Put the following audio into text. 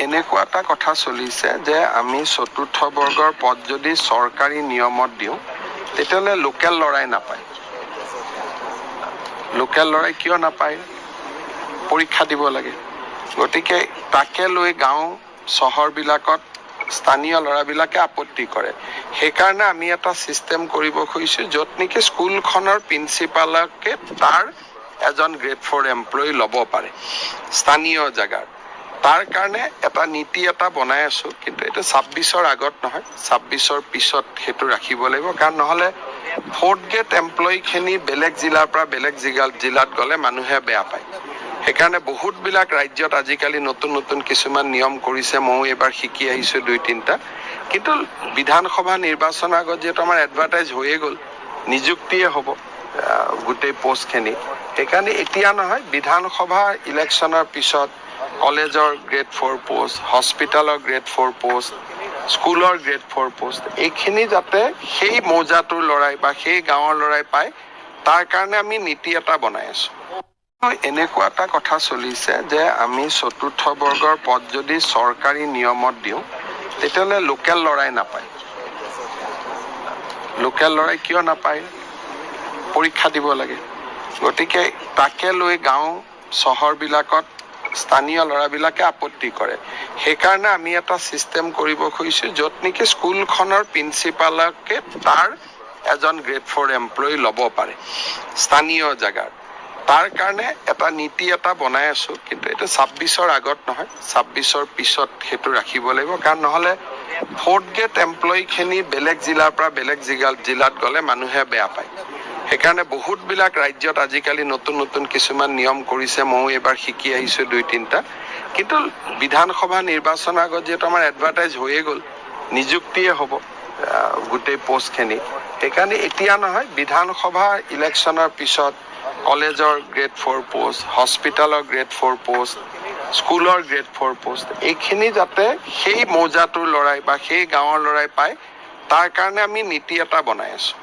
এনেকুৱা এটা কথা চলিছে যে আমি চতুৰ্থ বৰ্গৰ পদ যদি চৰকাৰী নিয়মত দিওঁ তেতিয়াহ'লে লোকেল ল'ৰাই নাপায়। লোকেল ল'ৰাই কিয় নাপায়? পৰীক্ষা দিব লাগে। গতিকে তাকে লৈ গাঁও চহৰবিলাকত স্থানীয় ল'ৰাবিলাকে আপত্তি কৰে। সেইকাৰণে আমি এটা ছিষ্টেম কৰিব খুজিছোঁ য'ত নেকি স্কুলখনৰ প্ৰিন্সিপালকে তাৰ এজন গ্ৰেড 4 এমপ্লয়ী ল'ব পাৰে স্থানীয় জেগাৰ। তাৰ কাৰণে এটা নীতি এটা বনাই আছো, কিন্তু এইটো 26ৰ আগত নহয়, 26ৰ পিছত সেইটো ৰাখিব লাগিব। কাৰণ নহ'লে 4th গ্ৰেড এমপ্লয়ীখিনি বেলেগ জিলাৰ পৰা বেলেগ জিলাত গ'লে মানুহে বেয়া পায়। সেইকাৰণে বহুতবিলাক ৰাজ্যত আজিকালি নতুন নতুন কিছুমান নিয়ম কৰিছে। ময়ো এইবাৰ শিকি আহিছোঁ 2-3টা। কিন্তু বিধানসভা নিৰ্বাচনৰ আগত যিহেতু আমাৰ এডভাৰটাইজ হৈয়ে গ'ল, নিযুক্তিয়ে হ'ব গোটেই পোষ্টখিনি। সেইকাৰণে এতিয়া নহয়, বিধানসভা ইলেকশ্যনৰ পিছত কলেজৰ গ্ৰেড 4 পোষ্ট, হস্পিটেলৰ গ্ৰেড 4 পোষ্ট, স্কুলৰ গ্ৰেড 4 পোষ্ট, এইখিনি যাতে সেই মৌজাটোৰ ল'ৰাই বা সেই গাঁৱৰ ল'ৰাই পায়, তাৰ কাৰণে আমি নীতি এটা বনাই আছোঁ। এনেকুৱা এটা কথা চলিছে যে আমি চতুৰ্থ বৰ্গৰ পদ যদি চৰকাৰী নিয়মত দিওঁ তেতিয়াহ'লে লোকেল ল'ৰাই নাপায়। লোকেল ল'ৰাই কিয় নাপায়? পৰীক্ষা দিব লাগে। গতিকে তাকে লৈ গাঁও চহৰবিলাকত স্থানীয় ল'ৰাবিলাকে আপত্তি কৰে। সেইকাৰণে আমি এটা ছিষ্টেম কৰিব খুজিছোঁ য'ত নেকি স্কুলখনৰ প্ৰিন্সিপালকে তাৰ এজন গ্ৰেড 4 এমপ্লয়ী ল'ব পাৰে স্থানীয় জেগাৰ। তাৰ কাৰণে এটা নীতি এটা বনাই আছো, কিন্তু এইটো 26ৰ আগত নহয়, 26ৰ পিছত সেইটো ৰাখিব লাগিব। কাৰণ নহ'লে 4th গ্ৰেড এমপ্লয়ীখিনি বেলেগ জিলাৰ পৰা বেলেগ জিলাত গ'লে মানুহে বেয়া পায়। সেইকাৰণে বহুতবিলাক ৰাজ্যত আজিকালি নতুন নতুন কিছুমান নিয়ম কৰিছে। ময়ো এইবাৰ শিকি আহিছোঁ 2-3টা। কিন্তু বিধানসভা নিৰ্বাচনৰ আগত যিহেতু আমাৰ এডভাৰটাইজ হৈয়ে গ'ল, নিযুক্তিয়ে হ'ব গোটেই পোষ্টখিনি। সেইকাৰণে এতিয়া নহয়, বিধানসভা ইলেকশ্যনৰ পিছত কলেজৰ গ্ৰেড 4 পোষ্ট, হস্পিটেলৰ গ্ৰেড 4 পোষ্ট, স্কুলৰ গ্ৰেড 4 পোষ্ট, এইখিনি যাতে সেই মৌজাটোৰ ল'ৰাই বা সেই গাঁৱৰ ল'ৰাই পায়, তাৰ কাৰণে আমি নীতি এটা বনাই আছোঁ।